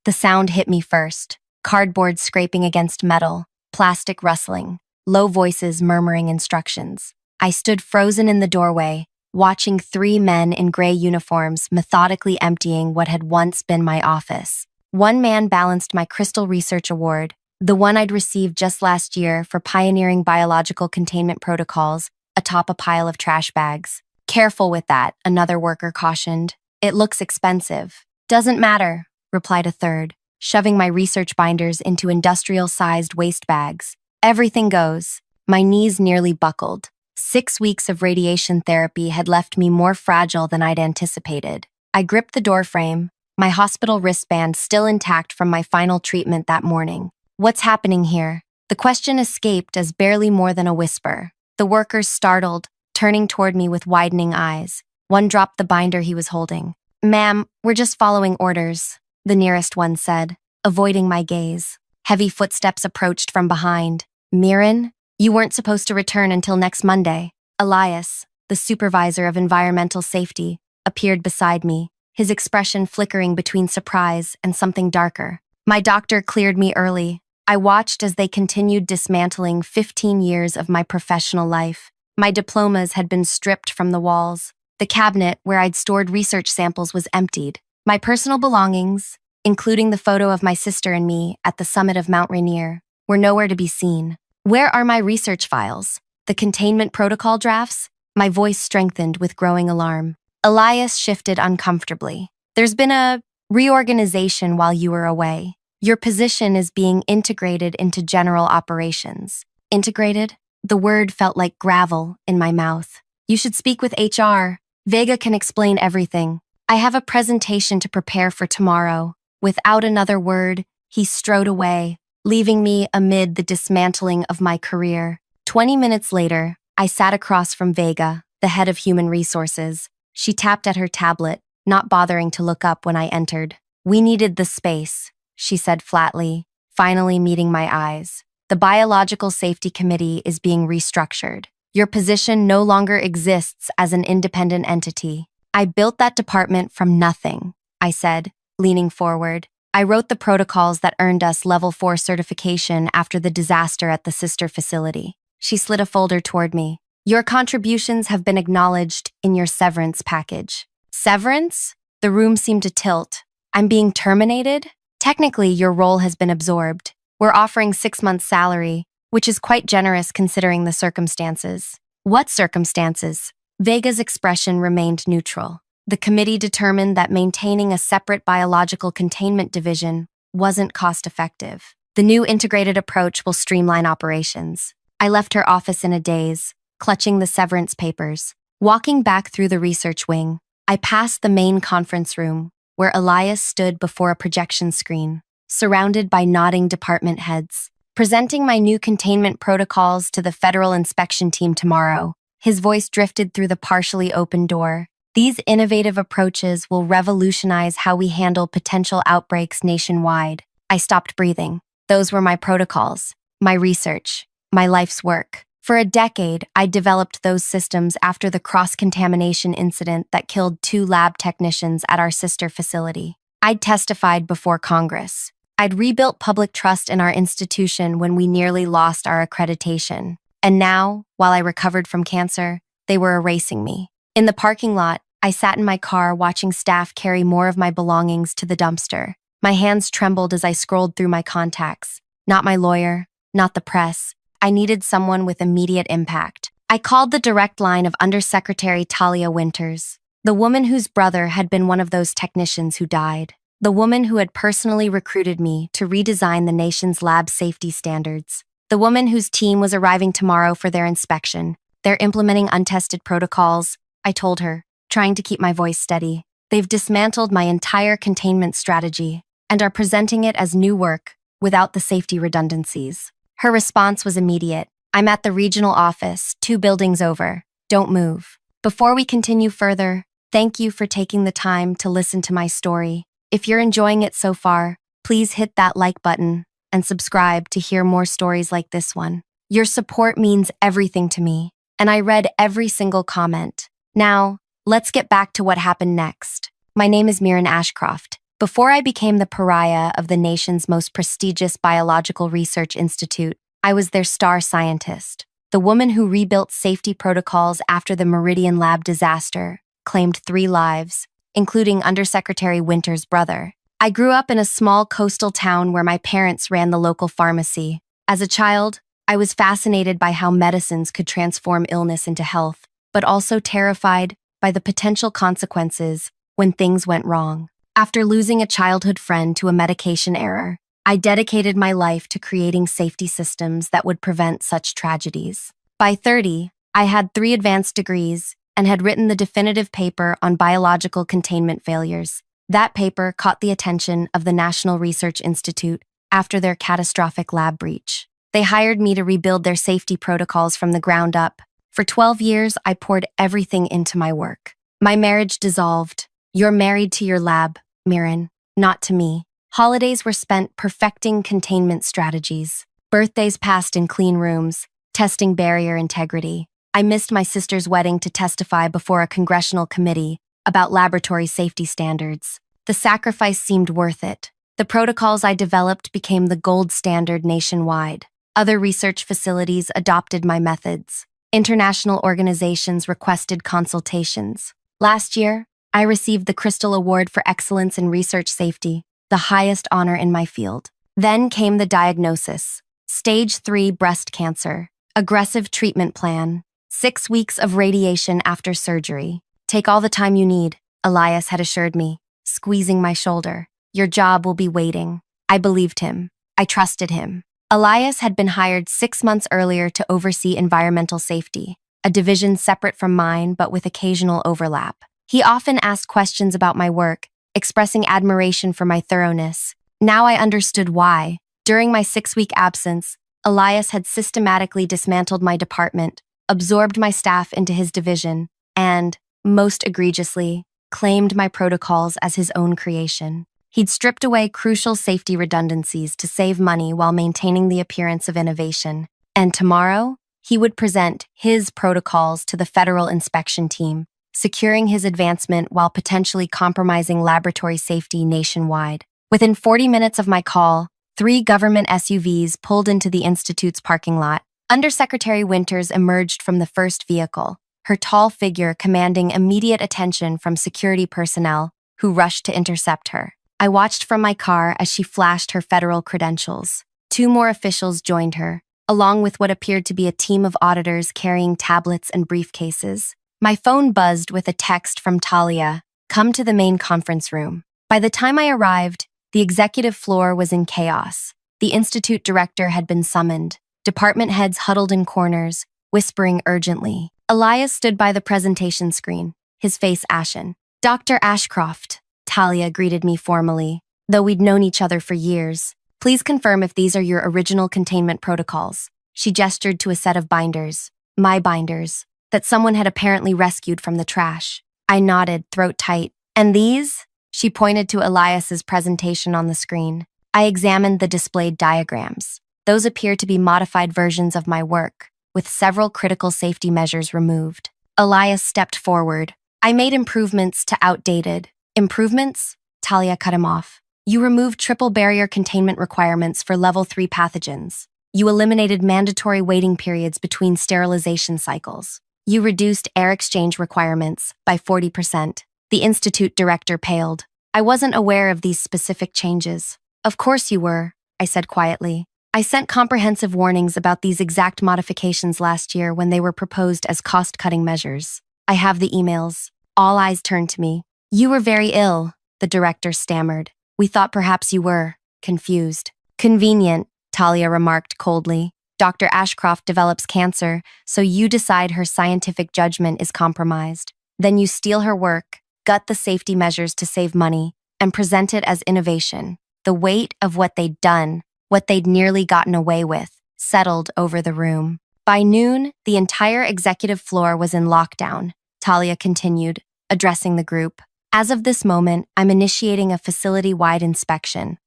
The sound hit me first. Cardboard scraping against metal, plastic rustling, low voices murmuring instructions. I stood frozen in the doorway, watching 3 men in gray uniforms methodically emptying what had once been my office. One man balanced my Crystal Research Award, the one I'd received just last year for pioneering biological containment protocols, atop a pile of trash bags. "Careful with that," another worker cautioned. "It looks expensive." "Doesn't matter," replied a third, shoving my research binders into industrial-sized waste bags. "Everything goes." My knees nearly buckled. 6 weeks of radiation therapy had left me more fragile than I'd anticipated. I gripped the doorframe, my hospital wristband still intact from my final treatment that morning. "What's happening here?" The question escaped as barely more than a whisper. The workers startled, turning toward me with widening eyes. One dropped the binder he was holding. "Ma'am, we're just following orders," the nearest one said, avoiding my gaze. Heavy footsteps approached from behind. "Miran, you weren't supposed to return until next Monday." Elias, the supervisor of environmental safety, appeared beside me, his expression flickering between surprise and something darker. "My doctor cleared me early." I watched as they continued dismantling 15 years of my professional life. My diplomas had been stripped from the walls. The cabinet where I'd stored research samples was emptied. My personal belongings, including the photo of my sister and me at the summit of Mount Rainier, were nowhere to be seen. "Where are my research files? The containment protocol drafts?" My voice strengthened with growing alarm. Elias shifted uncomfortably. "There's been a reorganization while you were away. Your position is being integrated into general operations." Integrated? The word felt like gravel in my mouth. "You should speak with HR. Vega can explain everything. I have a presentation to prepare for tomorrow." Without another word, he strode away, leaving me amid the dismantling of my career. 20 minutes later, I sat across from Vega, the head of human resources. She tapped at her tablet, not bothering to look up when I entered. "We needed the space," she said flatly, finally meeting my eyes. "The Biological Safety Committee is being restructured. Your position no longer exists as an independent entity." "I built that department from nothing," I said, leaning forward. "I wrote the protocols that earned us Level 4 certification after the disaster at the sister facility." She slid a folder toward me. "Your contributions have been acknowledged in your severance package." "Severance?" The room seemed to tilt. "I'm being terminated?" "Technically, your role has been absorbed. We're offering 6 months' salary, which is quite generous considering the circumstances." "What circumstances?" Vega's expression remained neutral. "The committee determined that maintaining a separate biological containment division wasn't cost-effective. The new integrated approach will streamline operations." I left her office in a daze, clutching the severance papers. Walking back through the research wing, I passed the main conference room, where Elias stood before a projection screen, surrounded by nodding department heads. "Presenting my new containment protocols to the federal inspection team tomorrow." His voice drifted through the partially open door. "These innovative approaches will revolutionize how we handle potential outbreaks nationwide." I stopped breathing. Those were my protocols, my research, my life's work. For a decade, I developed those systems after the cross-contamination incident that killed 2 lab technicians at our sister facility. I'd testified before Congress. I'd rebuilt public trust in our institution when we nearly lost our accreditation. And now, while I recovered from cancer, they were erasing me. In the parking lot, I sat in my car watching staff carry more of my belongings to the dumpster. My hands trembled as I scrolled through my contacts. Not my lawyer, not the press. I needed someone with immediate impact. I called the direct line of Undersecretary Talia Winters, the woman whose brother had been one of those technicians who died, the woman who had personally recruited me to redesign the nation's lab safety standards, the woman whose team was arriving tomorrow for their inspection. "They're implementing untested protocols," I told her, trying to keep my voice steady. "They've dismantled my entire containment strategy and are presenting it as new work without the safety redundancies." Her response was immediate. "I'm at the regional office, 2 buildings over. Don't move." Before we continue further, thank you for taking the time to listen to my story. If you're enjoying it so far, please hit that like button and subscribe to hear more stories like this one. Your support means everything to me, and I read every single comment. Now, let's get back to what happened next. My name is Miran Ashcroft, Before I became the pariah of the nation's most prestigious biological research institute, I was their star scientist. The woman who rebuilt safety protocols after the Meridian Lab disaster claimed 3 lives, including Undersecretary Winter's brother. I grew up in a small coastal town where my parents ran the local pharmacy. As a child, I was fascinated by how medicines could transform illness into health, but also terrified by the potential consequences when things went wrong. After losing a childhood friend to a medication error, I dedicated my life to creating safety systems that would prevent such tragedies. By 30, I had 3 advanced degrees and had written the definitive paper on biological containment failures. That paper caught the attention of the National Research Institute after their catastrophic lab breach. They hired me to rebuild their safety protocols from the ground up. For 12 years, I poured everything into my work. My marriage dissolved. You're married to your lab, Mirren, not to me. Holidays were spent perfecting containment strategies. Birthdays passed in clean rooms, testing barrier integrity. I missed my sister's wedding to testify before a congressional committee about laboratory safety standards. The sacrifice seemed worth it. The protocols I developed became the gold standard nationwide. Other research facilities adopted my methods. International organizations requested consultations. Last year, I received the Crystal Award for Excellence in Research Safety, the highest honor in my field. Then came the diagnosis: Stage 3 breast cancer, aggressive treatment plan, 6 weeks of radiation after surgery. Take all the time you need, Elias had assured me, squeezing my shoulder. Your job will be waiting. I believed him. I trusted him. Elias had been hired 6 months earlier to oversee environmental safety, a division separate from mine but with occasional overlap. He often asked questions about my work, expressing admiration for my thoroughness. Now I understood why. During my 6-week absence, Elias had systematically dismantled my department, absorbed my staff into his division, and, most egregiously, claimed my protocols as his own creation. He'd stripped away crucial safety redundancies to save money while maintaining the appearance of innovation. And tomorrow, he would present his protocols to the federal inspection team, securing his advancement while potentially compromising laboratory safety nationwide. Within 40 minutes of my call, 3 government SUVs pulled into the Institute's parking lot. Undersecretary Winters emerged from the first vehicle, her tall figure commanding immediate attention from security personnel who rushed to intercept her. I watched from my car as she flashed her federal credentials. 2 more officials joined her, along with what appeared to be a team of auditors carrying tablets and briefcases. My phone buzzed with a text from Talia: "Come to the main conference room." By the time I arrived, the executive floor was in chaos. The institute director had been summoned. Department heads huddled in corners, whispering urgently. Elias stood by the presentation screen, his face ashen. "Dr. Ashcroft," Talia greeted me formally, though we'd known each other for years. "Please confirm if these are your original containment protocols." She gestured to a set of binders, my binders, that someone had apparently rescued from the trash. I nodded, throat tight. "And these?" She pointed to Elias's presentation on the screen. I examined the displayed diagrams. Those appeared to be modified versions of my work, with several critical safety measures removed. Elias stepped forward. "I made improvements to outdated." "Improvements?" Talia cut him off. "You removed triple barrier containment requirements for level 3 pathogens. You eliminated mandatory waiting periods between sterilization cycles. You reduced air exchange requirements by 40%. The institute director paled. "I wasn't aware of these specific changes." "Of course you were," I said quietly. "I sent comprehensive warnings about these exact modifications last year when they were proposed as cost-cutting measures. I have the emails." All eyes turned to me. "You were very ill," the director stammered. "We thought perhaps you were confused." "Convenient," Talia remarked coldly. "Dr. Ashcroft develops cancer, so you decide her scientific judgment is compromised. Then you steal her work, gut the safety measures to save money, and present it as innovation." The weight of what they'd done, what they'd nearly gotten away with, settled over the room. By noon, the entire executive floor was in lockdown, Talia continued, addressing the group. "As of this moment, I'm initiating a facility-wide inspection.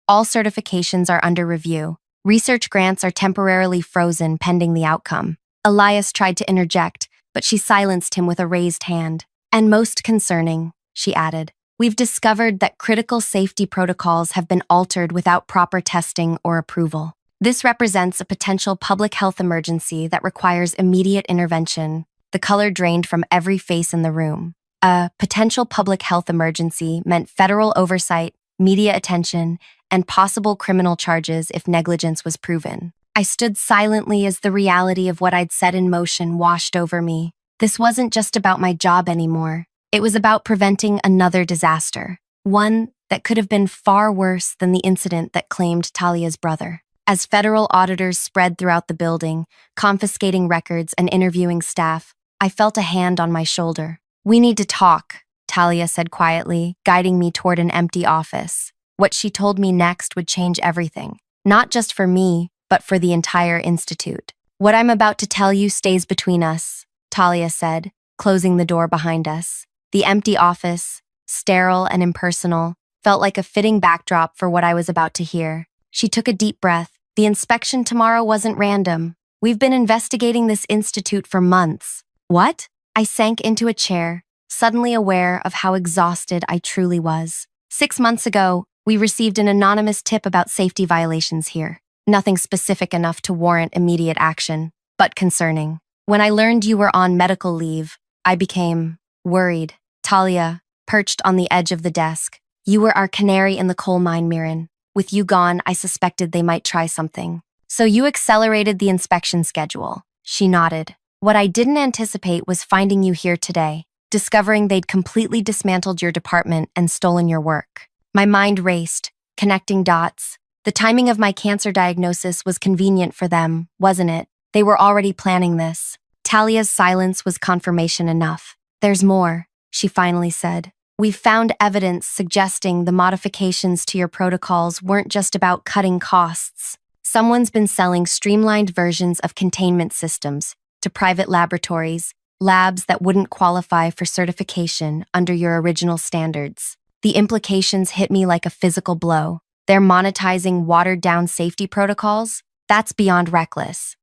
All certifications are under review. Research grants are temporarily frozen pending the outcome." Elias tried to interject, but she silenced him with a raised hand. "And most concerning," she added, We've discovered that critical safety protocols have been altered without proper testing or approval. This represents a potential public health emergency that requires immediate intervention. The color drained from every face in the room. A potential public health emergency meant federal oversight, media attention, and possible criminal charges if negligence was proven. I stood silently as the reality of what I'd set in motion washed over me. This wasn't just about my job anymore. It was about preventing another disaster, one that could have been far worse than the incident that claimed Talia's brother. As federal auditors spread throughout the building, confiscating records and interviewing staff, I felt a hand on my shoulder. "We need to talk," Talia said quietly, guiding me toward an empty office. What she told me next would change everything, not just for me, but for the entire institute. "What I'm about to tell you stays between us," Talia said, closing the door behind us. The empty office, sterile and impersonal, felt like a fitting backdrop for what I was about to hear. She took a deep breath. "The inspection tomorrow wasn't random. We've been investigating this institute for months." "What?" I sank into a chair, suddenly aware of how exhausted I truly was. 6 months ago, we received an anonymous tip about safety violations here. Nothing specific enough to warrant immediate action, but concerning. When I learned you were on medical leave, I became worried. Talia, perched on the edge of the desk. "You were our canary in the coal mine, Mirren. With you gone, I suspected they might try something. So you accelerated the inspection schedule." She nodded. "What I didn't anticipate was finding you here today, discovering they'd completely dismantled your department and stolen your work." My mind raced, connecting dots. The timing of my cancer diagnosis was convenient for them, wasn't it? They were already planning this. Talia's silence was confirmation enough. "There's more," she finally said. "We've found evidence suggesting the modifications to your protocols weren't just about cutting costs. Someone's been selling streamlined versions of containment systems to private laboratories, labs that wouldn't qualify for certification under your original standards. The implications hit me like a physical blow. They're monetizing watered-down safety protocols? That's beyond reckless."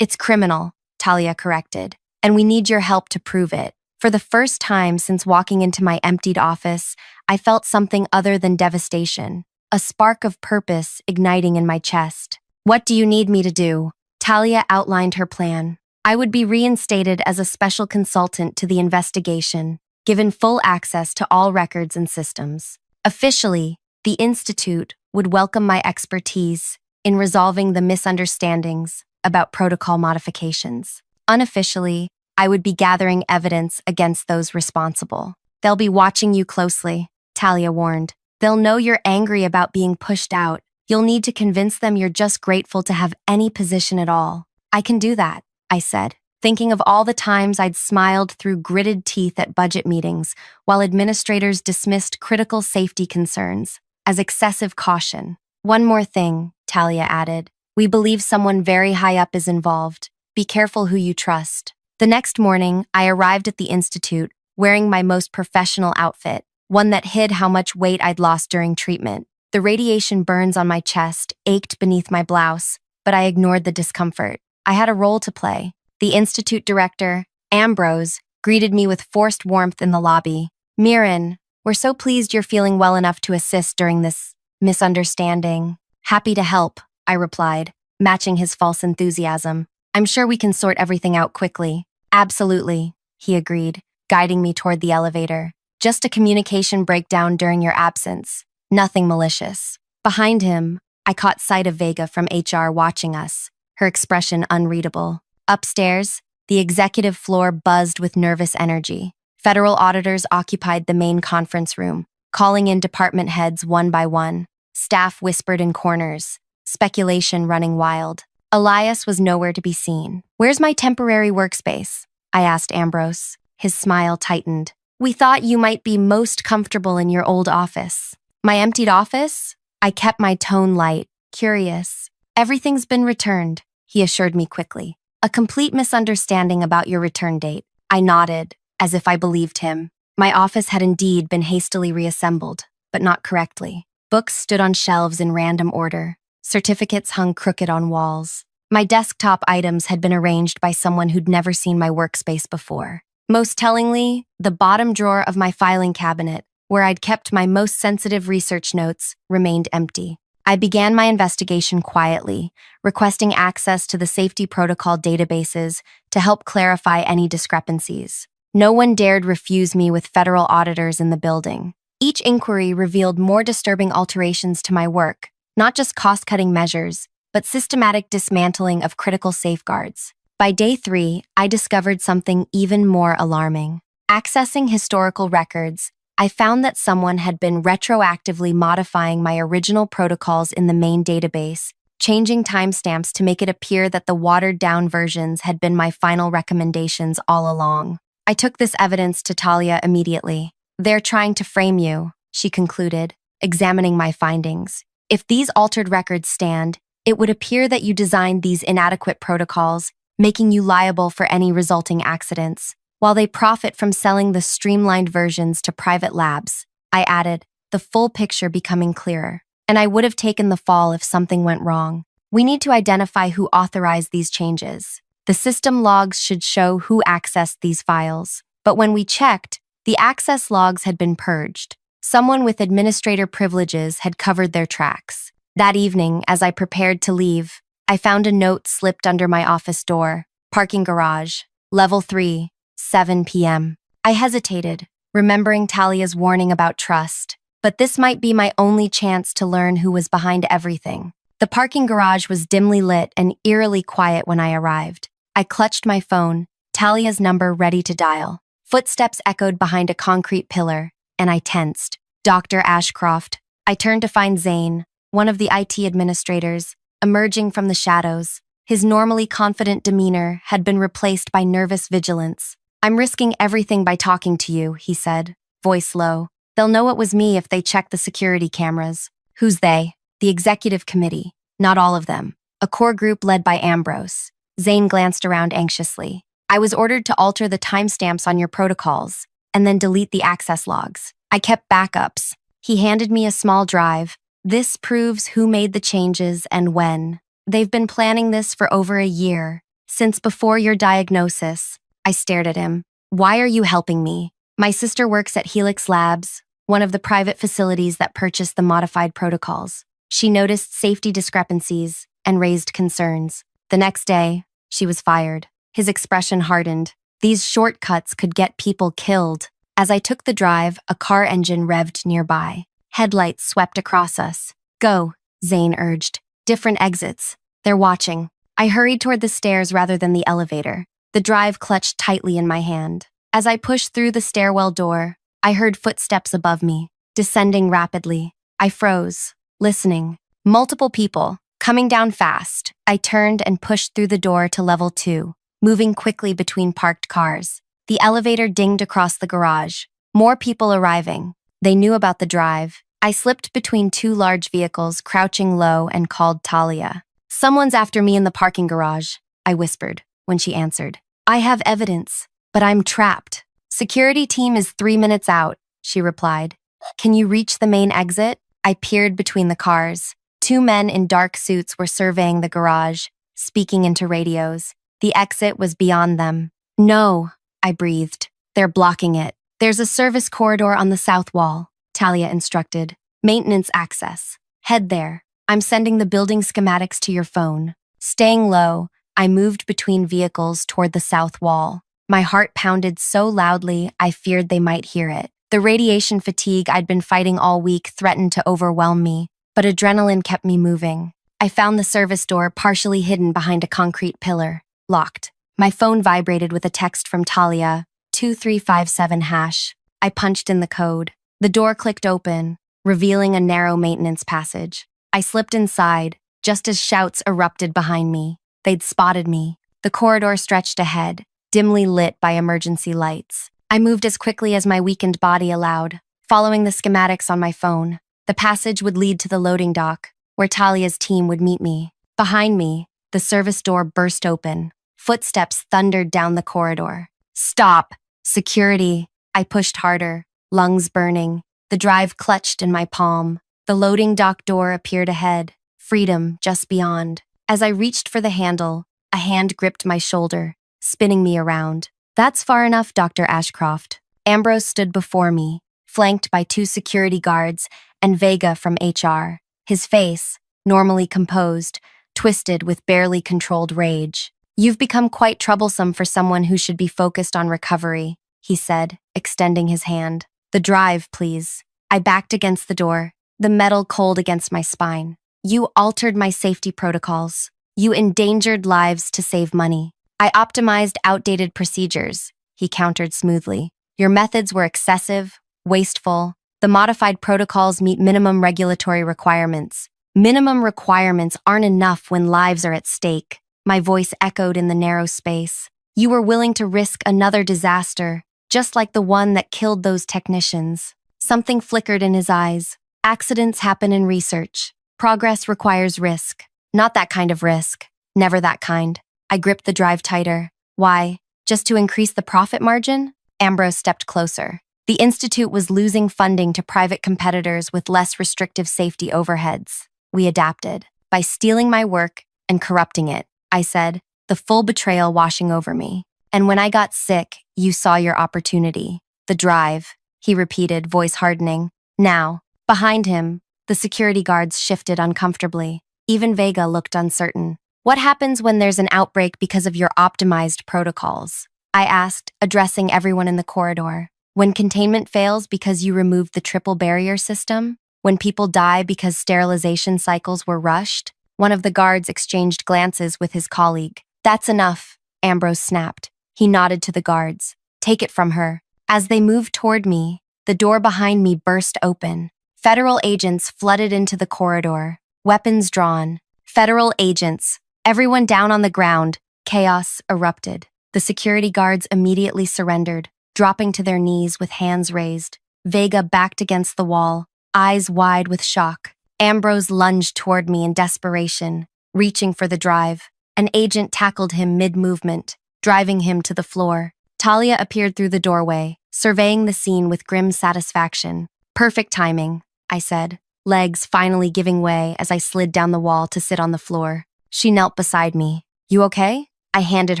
"It's criminal," Talia corrected, "and we need your help to prove it." For the first time since walking into my emptied office, I felt something other than devastation, a spark of purpose igniting in my chest. "What do you need me to do?" Talia outlined her plan. I would be reinstated as a special consultant to the investigation, given full access to all records and systems. Officially, the Institute would welcome my expertise in resolving the misunderstandings about protocol modifications. Unofficially, I would be gathering evidence against those responsible. "They'll be watching you closely," Talia warned. "They'll know you're angry about being pushed out. You'll need to convince them you're just grateful to have any position at all." "I can do that," I said, thinking of all the times I'd smiled through gritted teeth at budget meetings while administrators dismissed critical safety concerns as excessive caution. "One more thing," Talia added. "We believe someone very high up is involved. Be careful who you trust." The next morning, I arrived at the Institute wearing my most professional outfit, one that hid how much weight I'd lost during treatment. The radiation burns on my chest ached beneath my blouse, but I ignored the discomfort. I had a role to play. The Institute director, Ambrose, greeted me with forced warmth in the lobby. "Mirren, we're so pleased you're feeling well enough to assist during this misunderstanding." "Happy to help," I replied, matching his false enthusiasm. "I'm sure we can sort everything out quickly." "Absolutely," he agreed, guiding me toward the elevator. "Just a communication breakdown during your absence. Nothing malicious." Behind him, I caught sight of Vega from HR watching us, her expression unreadable. Upstairs, the executive floor buzzed with nervous energy. Federal auditors occupied the main conference room, calling in department heads one by one. Staff whispered in corners, speculation running wild. Elias was nowhere to be seen. "Where's my temporary workspace?" I asked Ambrose. His smile tightened. "We thought you might be most comfortable in your old office." "My emptied office?" I kept my tone light, curious. "Everything's been returned," he assured me quickly. "A complete misunderstanding about your return date." I nodded, as if I believed him. My office had indeed been hastily reassembled, but not correctly. Books stood on shelves in random order. Certificates hung crooked on walls. My desktop items had been arranged by someone who'd never seen my workspace before. Most tellingly, the bottom drawer of my filing cabinet where I'd kept my most sensitive research notes, remained empty. I began my investigation quietly, requesting access to the safety protocol databases to help clarify any discrepancies. No one dared refuse me with federal auditors in the building. Each inquiry revealed more disturbing alterations to my work, not just cost-cutting measures, but systematic dismantling of critical safeguards. By day 3, I discovered something even more alarming. Accessing historical records, I found that someone had been retroactively modifying my original protocols in the main database, changing timestamps to make it appear that the watered-down versions had been my final recommendations all along. I took this evidence to Talia immediately. "They're trying to frame you," she concluded, examining my findings. "If these altered records stand, it would appear that you designed these inadequate protocols, making you liable for any resulting accidents, while they profit from selling the streamlined versions to private labs," I added, the full picture becoming clearer. "And I would have taken the fall if something went wrong. We need to identify who authorized these changes. The system logs should show who accessed these files. But when we checked, the access logs had been purged. Someone with administrator privileges had covered their tracks." That evening, as I prepared to leave, I found a note slipped under my office door. "Parking garage, level 3, 7 p.m. I hesitated, remembering Talia's warning about trust, but this might be my only chance to learn who was behind everything. The parking garage was dimly lit and eerily quiet when I arrived. I clutched my phone, Talia's number ready to dial. Footsteps echoed behind a concrete pillar, and I tensed. "Dr. Ashcroft." I turned to find Zane, one of the IT administrators, emerging from the shadows. His normally confident demeanor had been replaced by nervous vigilance. "I'm risking everything by talking to you," he said, voice low. "They'll know it was me if they check the security cameras." "Who's they?" "The executive committee. Not all of them. A core group led by Ambrose." Zane glanced around anxiously. "I was ordered to alter the timestamps on your protocols, and then delete the access logs. I kept backups." He handed me a small drive. "This proves who made the changes and when. They've been planning this for over a year, since before your diagnosis." I stared at him. "Why are you helping me?" "My sister works at Helix Labs, one of the private facilities that purchased the modified protocols. She noticed safety discrepancies and raised concerns. The next day, she was fired." His expression hardened. "These shortcuts could get people killed." As I took the drive, a car engine revved nearby. Headlights swept across us. "Go," Zane urged. "Different exits. They're watching." I hurried toward the stairs rather than the elevator. The drive clutched tightly in my hand. As I pushed through the stairwell door, I heard footsteps above me, descending rapidly. I froze, listening. Multiple people, coming down fast. I turned and pushed through the door to level 2, moving quickly between parked cars. The elevator dinged across the garage. More people arriving. They knew about the drive. I slipped between 2 large vehicles, crouching low, and called Talia. "Someone's after me in the parking garage," I whispered, when she answered. "I have evidence, but I'm trapped." "Security team is 3 minutes out," she replied. "Can you reach the main exit?" I peered between the cars. 2 men in dark suits were surveying the garage, speaking into radios. The exit was beyond them. "No," I breathed. "They're blocking it." "There's a service corridor on the south wall," Talia instructed. "Maintenance access. Head there. I'm sending the building schematics to your phone." Staying low, I moved between vehicles toward the south wall. My heart pounded so loudly I feared they might hear it. The radiation fatigue I'd been fighting all week threatened to overwhelm me, but adrenaline kept me moving. I found the service door partially hidden behind a concrete pillar, locked. My phone vibrated with a text from Talia, 2357#. I punched in the code. The door clicked open, revealing a narrow maintenance passage. I slipped inside, just as shouts erupted behind me. They'd spotted me. The corridor stretched ahead, dimly lit by emergency lights. I moved as quickly as my weakened body allowed, following the schematics on my phone. The passage would lead to the loading dock, where Talia's team would meet me. Behind me, the service door burst open. Footsteps thundered down the corridor. "Stop! Security!" I pushed harder, lungs burning. The drive clutched in my palm. The loading dock door appeared ahead, freedom just beyond. As I reached for the handle, a hand gripped my shoulder, spinning me around. "That's far enough, Dr. Ashcroft." Ambrose stood before me, flanked by two security guards and Vega from HR. His face, normally composed, twisted with barely controlled rage. "You've become quite troublesome for someone who should be focused on recovery," he said, extending his hand. "The drive, please." I backed against the door, the metal cold against my spine. "You altered my safety protocols. You endangered lives to save money." "I optimized outdated procedures," he countered smoothly. "Your methods were excessive, wasteful. The modified protocols meet minimum regulatory requirements. Minimum requirements aren't enough when lives are at stake." My voice echoed in the narrow space. "You were willing to risk another disaster, just like the one that killed those technicians." Something flickered in his eyes. "Accidents happen in research. Progress requires risk. Not that kind of risk. Never that kind." I gripped the drive tighter. "Why? Just to increase the profit margin?" Ambrose stepped closer. "The Institute was losing funding to private competitors with less restrictive safety overheads. We adapted. By stealing my work and corrupting it," I said, the full betrayal washing over me. "And when I got sick, you saw your opportunity." "The drive," he repeated, voice hardening. Now, behind him, the security guards shifted uncomfortably. Even Vega looked uncertain. "What happens when there's an outbreak because of your optimized protocols?" I asked, addressing everyone in the corridor. "When containment fails because you removed the triple barrier system? When people die because sterilization cycles were rushed?" One of the guards exchanged glances with his colleague. "That's enough," Ambrose snapped. He nodded to the guards. "Take it from her." As they moved toward me, the door behind me burst open. Federal agents flooded into the corridor, weapons drawn. Federal agents, everyone down on the ground. Chaos erupted. The security guards immediately surrendered, dropping to their knees with hands raised. Vega backed against the wall, eyes wide with shock. Ambrose lunged toward me in desperation, reaching for the drive. An agent tackled him mid-movement, driving him to the floor. Talia appeared through the doorway, surveying the scene with grim satisfaction. "Perfect timing," I said, legs finally giving way as I slid down the wall to sit on the floor. She knelt beside me. "You okay?" I handed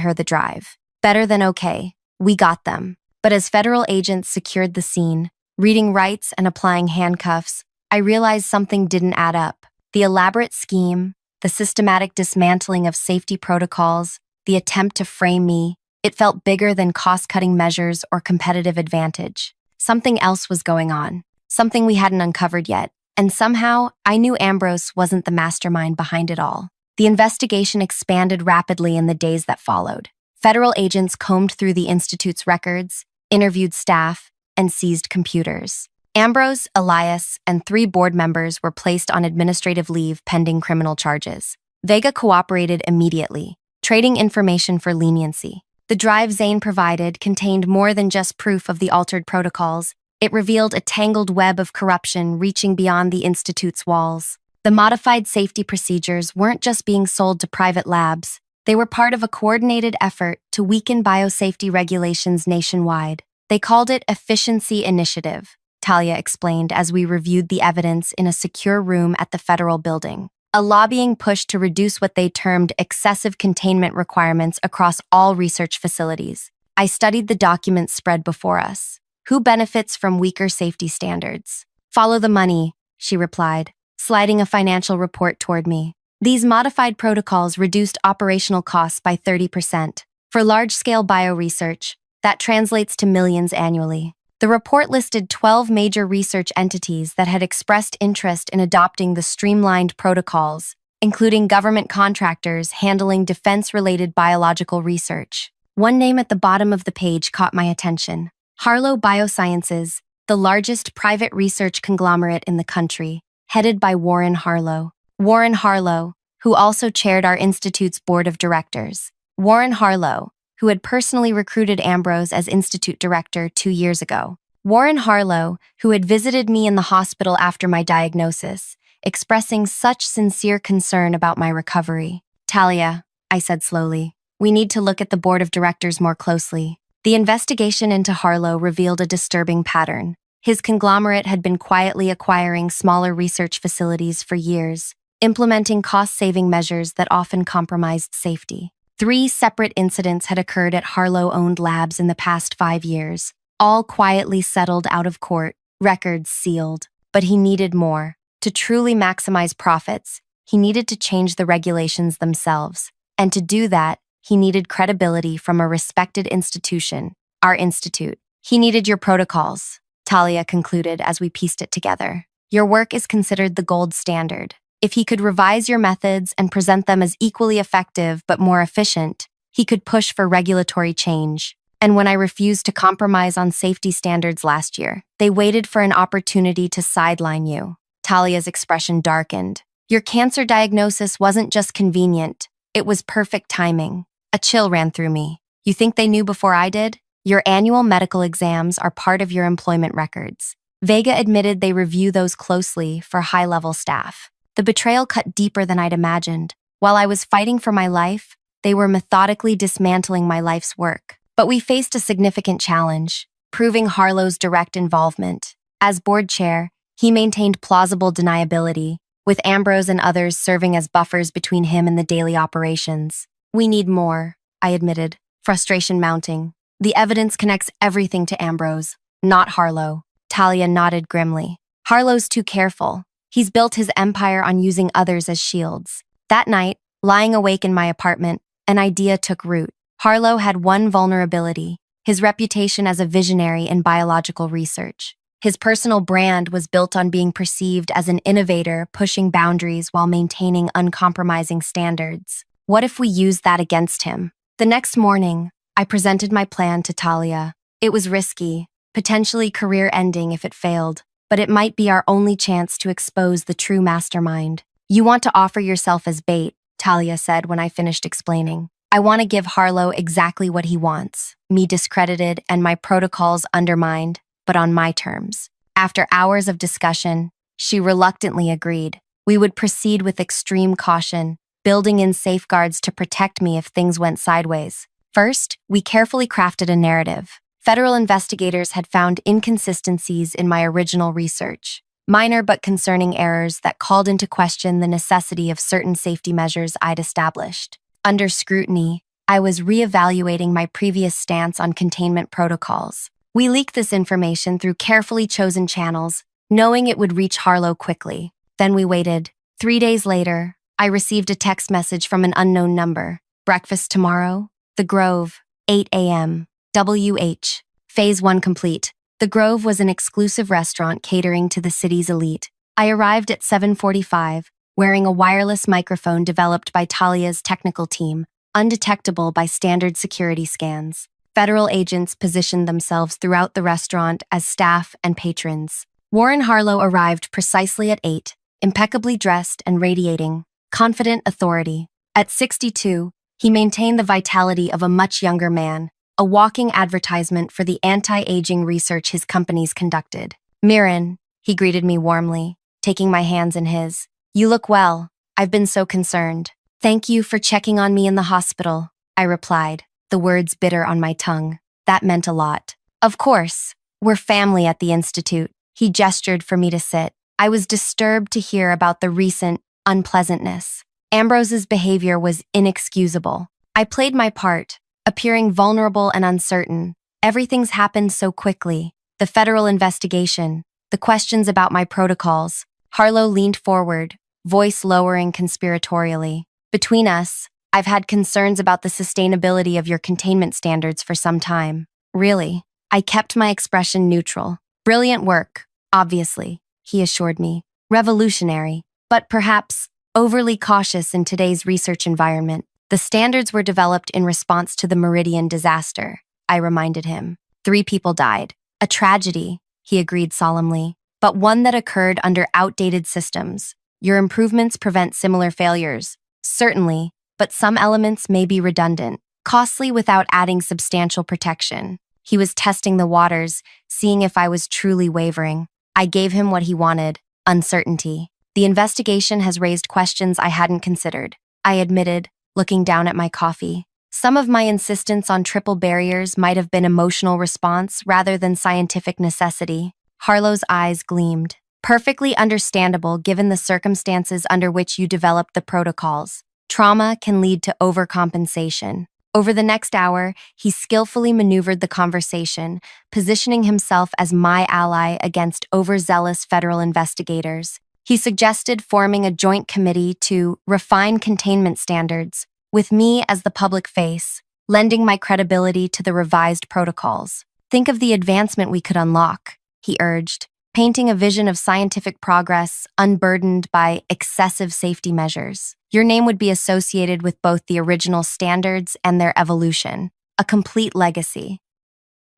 her the drive. "Better than okay. We got them." But as federal agents secured the scene, reading rights and applying handcuffs, I realized something didn't add up. The elaborate scheme, the systematic dismantling of safety protocols, the attempt to frame me, it felt bigger than cost-cutting measures or competitive advantage. Something else was going on, something we hadn't uncovered yet, and somehow I knew Ambrose wasn't the mastermind behind it all. The investigation expanded rapidly in the days that followed. Federal agents combed through the Institute's records, interviewed staff, and seized computers. Ambrose, Elias, and 3 board members were placed on administrative leave pending criminal charges. Vega cooperated immediately, trading information for leniency. The drive Zane provided contained more than just proof of the altered protocols. It revealed a tangled web of corruption reaching beyond the Institute's walls. The modified safety procedures weren't just being sold to private labs. They were part of a coordinated effort to weaken biosafety regulations nationwide. They called it Efficiency Initiative, Talia explained as we reviewed the evidence in a secure room at the federal building. A lobbying push to reduce what they termed excessive containment requirements across all research facilities. I studied the documents spread before us. "Who benefits from weaker safety standards?" "Follow the money," she replied, sliding a financial report toward me. "These modified protocols reduced operational costs by 30%. For large-scale bioresearch, that translates to millions annually." The report listed 12 major research entities that had expressed interest in adopting the streamlined protocols, including government contractors handling defense-related biological research. One name at the bottom of the page caught my attention: Harlow Biosciences, the largest private research conglomerate in the country, headed by Warren Harlow. Warren Harlow, who also chaired our institute's board of directors. Warren Harlow, who had personally recruited Ambrose as institute director 2 years ago. Warren Harlow, who had visited me in the hospital after my diagnosis, expressing such sincere concern about my recovery. "Talia," I said slowly, "we need to look at the board of directors more closely." The investigation into Harlow revealed a disturbing pattern. His conglomerate had been quietly acquiring smaller research facilities for years, implementing cost-saving measures that often compromised safety. 3 separate incidents had occurred at Harlow-owned labs in the past 5 years, all quietly settled out of court. records sealed. But he needed more. To truly maximize profits, he needed to change the regulations themselves. And to do that, he needed credibility from a respected institution, our institute. He needed your protocols, Talia concluded as we pieced it together. Your work is considered the gold standard. If he could revise your methods and present them as equally effective but more efficient, he could push for regulatory change. And when I refused to compromise on safety standards last year, they waited for an opportunity to sideline you. Talia's expression darkened. Your cancer diagnosis wasn't just convenient, it was perfect timing. A chill ran through me. You think they knew before I did? Your annual medical exams are part of your employment records. Vega admitted they review those closely for high-level staff. The betrayal cut deeper than I'd imagined. While I was fighting for my life, they were methodically dismantling my life's work. But we faced a significant challenge, proving Harlow's direct involvement. As board chair, he maintained plausible deniability, with Ambrose and others serving as buffers between him and the daily operations. We need more, I admitted, frustration mounting. The evidence connects everything to Ambrose, not Harlow. Talia nodded grimly. Harlow's too careful. He's built his empire on using others as shields. That night, lying awake in my apartment, an idea took root. Harlow had one vulnerability: his reputation as a visionary in biological research. His personal brand was built on being perceived as an innovator pushing boundaries while maintaining uncompromising standards. What if we used that against him? The next morning, I presented my plan to Talia. It was risky, potentially career-ending if it failed, but it might be our only chance to expose the true mastermind. You want to offer yourself as bait, Talia said when I finished explaining. I want to give Harlow exactly what he wants, me discredited and my protocols undermined, but on my terms. After hours of discussion, she reluctantly agreed. We would proceed with extreme caution, building in safeguards to protect me if things went sideways. First, we carefully crafted a narrative. Federal investigators had found inconsistencies in my original research, minor but concerning errors that called into question the necessity of certain safety measures I'd established. Under scrutiny, I was reevaluating my previous stance on containment protocols. We leaked this information through carefully chosen channels, knowing it would reach Harlow quickly. Then we waited. 3 days later, I received a text message from an unknown number. Breakfast tomorrow? The Grove, 8 a.m. WH. Phase 1 complete. The Grove was an exclusive restaurant catering to the city's elite. I arrived at 7:45, wearing a wireless microphone developed by Talia's technical team, undetectable by standard security scans. Federal agents positioned themselves throughout the restaurant as staff and patrons. Warren Harlow arrived precisely at 8, impeccably dressed and radiating confident authority. At 62, he maintained the vitality of a much younger man, a walking advertisement for the anti-aging research his companies conducted. Mirren, he greeted me warmly, taking my hands in his. You look well. I've been so concerned. Thank you for checking on me in the hospital, I replied, the words bitter on my tongue. That meant a lot. Of course. We're family at the Institute. He gestured for me to sit. I was disturbed to hear about the recent unpleasantness. Ambrose's behavior was inexcusable. I played my part, appearing vulnerable and uncertain. Everything's happened so quickly. The federal investigation, the questions about my protocols. Harlow leaned forward, voice lowering conspiratorially. Between us, I've had concerns about the sustainability of your containment standards for some time. Really? I kept my expression neutral. Brilliant work, obviously, he assured me. Revolutionary, but perhaps overly cautious in today's research environment. The standards were developed in response to the Meridian disaster, I reminded him. 3 people died. A tragedy, he agreed solemnly, but one that occurred under outdated systems. Your improvements prevent similar failures. Certainly, but some elements may be redundant, costly without adding substantial protection. He was testing the waters, seeing if I was truly wavering. I gave him what he wanted: uncertainty. The investigation has raised questions I hadn't considered, I admitted, looking down at my coffee. Some of my insistence on triple barriers might have been emotional response rather than scientific necessity. Harlow's eyes gleamed. Perfectly understandable given the circumstances under which you developed the protocols. Trauma can lead to overcompensation. Over the next hour, he skillfully maneuvered the conversation, positioning himself as my ally against overzealous federal investigators. He suggested forming a joint committee to refine containment standards, with me as the public face, lending my credibility to the revised protocols. Think of the advancement we could unlock, he urged, painting a vision of scientific progress unburdened by excessive safety measures. Your name would be associated with both the original standards and their evolution, a complete legacy.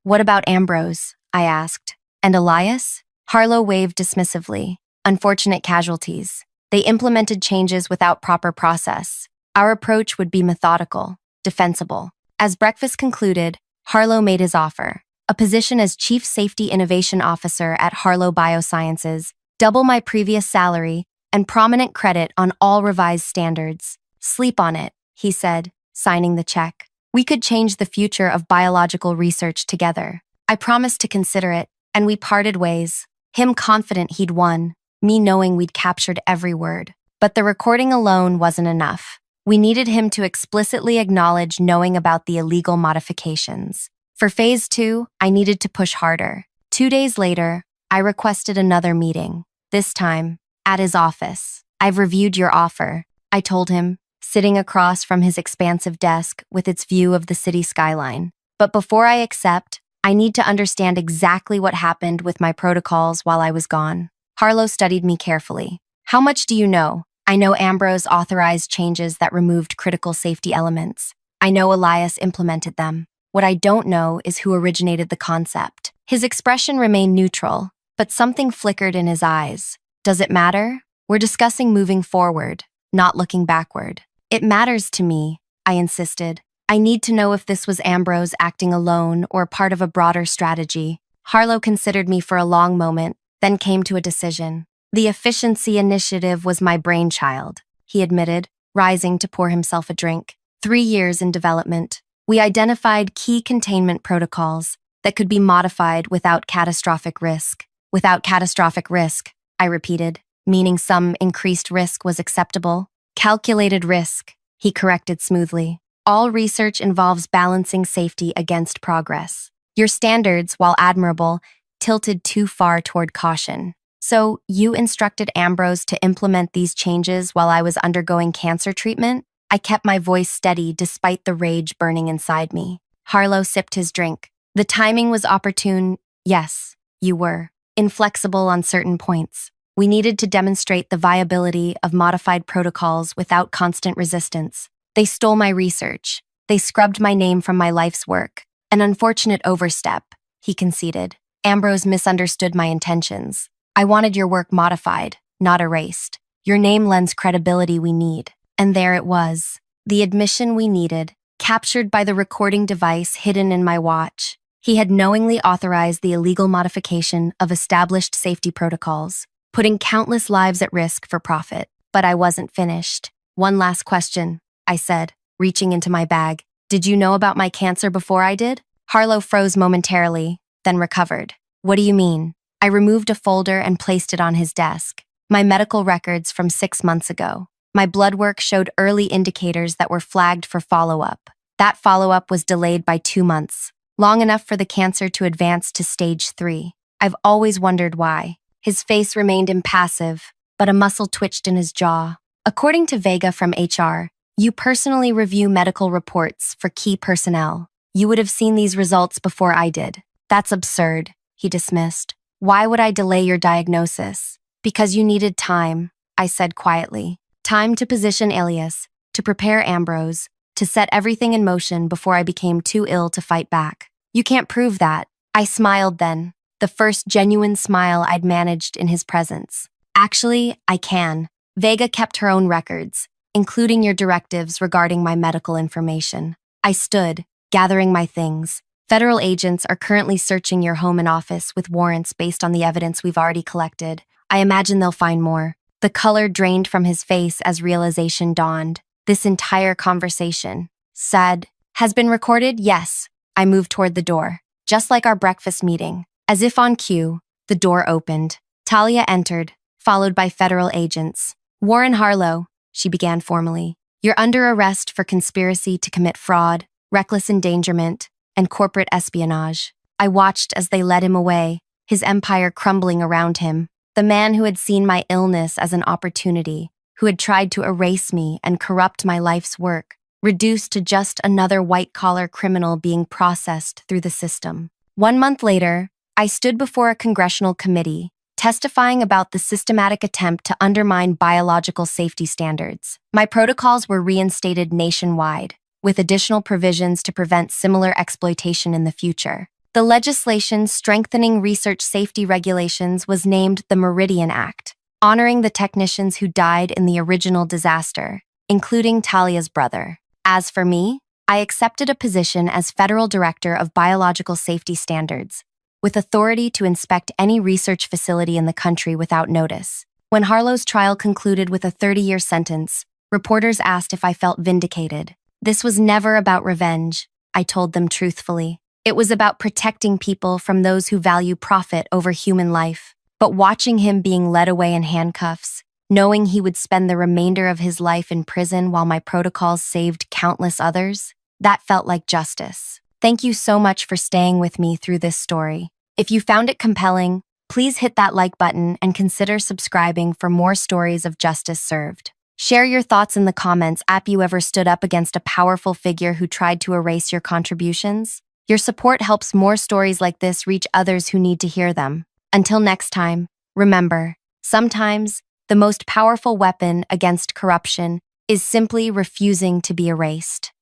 What about Ambrose? I asked. And Elias? Harlow waved dismissively. Unfortunate casualties. They implemented changes without proper process. Our approach would be methodical, defensible. As breakfast concluded, Harlow made his offer. A position as Chief Safety Innovation Officer at Harlow Biosciences, double my previous salary, and prominent credit on all revised standards. Sleep on it, he said, signing the check. We could change the future of biological research together. I promised to consider it, and we parted ways. Him confident he'd won, me knowing we'd captured every word. But the recording alone wasn't enough. We needed him to explicitly acknowledge knowing about the illegal modifications. For Phase 2, I needed to push harder. 2 days later, I requested another meeting, this time at his office. I've reviewed your offer, I told him, sitting across from his expansive desk with its view of the city skyline. But before I accept, I need to understand exactly what happened with my protocols while I was gone. Harlow studied me carefully. How much do you know? I know Ambrose authorized changes that removed critical safety elements. I know Elias implemented them. What I don't know is who originated the concept. His expression remained neutral, but something flickered in his eyes. Does it matter? We're discussing moving forward, not looking backward. It matters to me, I insisted. I need to know if this was Ambrose acting alone or part of a broader strategy. Harlow considered me for a long moment, then came to a decision. The efficiency initiative was my brainchild, he admitted, rising to pour himself a drink. 3 years in development. We identified key containment protocols that could be modified without catastrophic risk. Without catastrophic risk, I repeated, meaning some increased risk was acceptable. Calculated risk, he corrected smoothly. All research involves balancing safety against progress. Your standards, while admirable, tilted too far toward caution. So, you instructed Ambrose to implement these changes while I was undergoing cancer treatment? I kept my voice steady despite the rage burning inside me. Harlow sipped his drink. The timing was opportune. Yes, you were. Inflexible on certain points. We needed to demonstrate the viability of modified protocols without constant resistance. They stole my research. They scrubbed my name from my life's work. An unfortunate overstep, he conceded. Ambrose misunderstood my intentions. I wanted your work modified, not erased. Your name lends credibility we need. And there it was, the admission we needed, captured by the recording device hidden in my watch. He had knowingly authorized the illegal modification of established safety protocols, putting countless lives at risk for profit. But I wasn't finished. One last question, I said, reaching into my bag. Did you know about my cancer before I did? Harlow froze momentarily, then recovered. What do you mean? I removed a folder and placed it on his desk. My medical records from 6 months ago. My blood work showed early indicators that were flagged for follow-up. That follow-up was delayed by 2 months, long enough for the cancer to advance to stage 3. I've always wondered why. His face remained impassive, but a muscle twitched in his jaw. According to Vega from HR, you personally review medical reports for key personnel. You would have seen these results before I did. That's absurd, he dismissed. Why would I delay your diagnosis? Because you needed time, I said quietly. Time to position Elias, to prepare Ambrose, to set everything in motion before I became too ill to fight back. You can't prove that. I smiled then, the first genuine smile I'd managed in his presence. Actually, I can. Vega kept her own records, including your directives regarding my medical information. I stood, gathering my things. Federal agents are currently searching your home and office with warrants based on the evidence we've already collected. I imagine they'll find more. The color drained from his face as realization dawned. This entire conversation, said, has been recorded? Yes. I moved toward the door, just like our breakfast meeting. As if on cue, the door opened. Talia entered, followed by federal agents. Warren Harlow, she began formally. You're under arrest for conspiracy to commit fraud, reckless endangerment, and corporate espionage. I watched as they led him away, his empire crumbling around him. The man who had seen my illness as an opportunity, who had tried to erase me and corrupt my life's work, reduced to just another white-collar criminal being processed through the system. 1 month later, I stood before a congressional committee, testifying about the systematic attempt to undermine biological safety standards. My protocols were reinstated nationwide, with additional provisions to prevent similar exploitation in the future. The legislation strengthening research safety regulations was named the Meridian Act, honoring the technicians who died in the original disaster, including Talia's brother. As for me, I accepted a position as Federal Director of Biological Safety Standards, with authority to inspect any research facility in the country without notice. When Harlow's trial concluded with a 30-year sentence, reporters asked if I felt vindicated. This was never about revenge, I told them truthfully. It was about protecting people from those who value profit over human life. But watching him being led away in handcuffs, knowing he would spend the remainder of his life in prison while my protocols saved countless others, that felt like justice. Thank you so much for staying with me through this story. If you found it compelling, please hit that like button and consider subscribing for more stories of justice served. Share your thoughts in the comments. Have you ever stood up against a powerful figure who tried to erase your contributions? Your support helps more stories like this reach others who need to hear them. Until next time, remember, sometimes the most powerful weapon against corruption is simply refusing to be erased.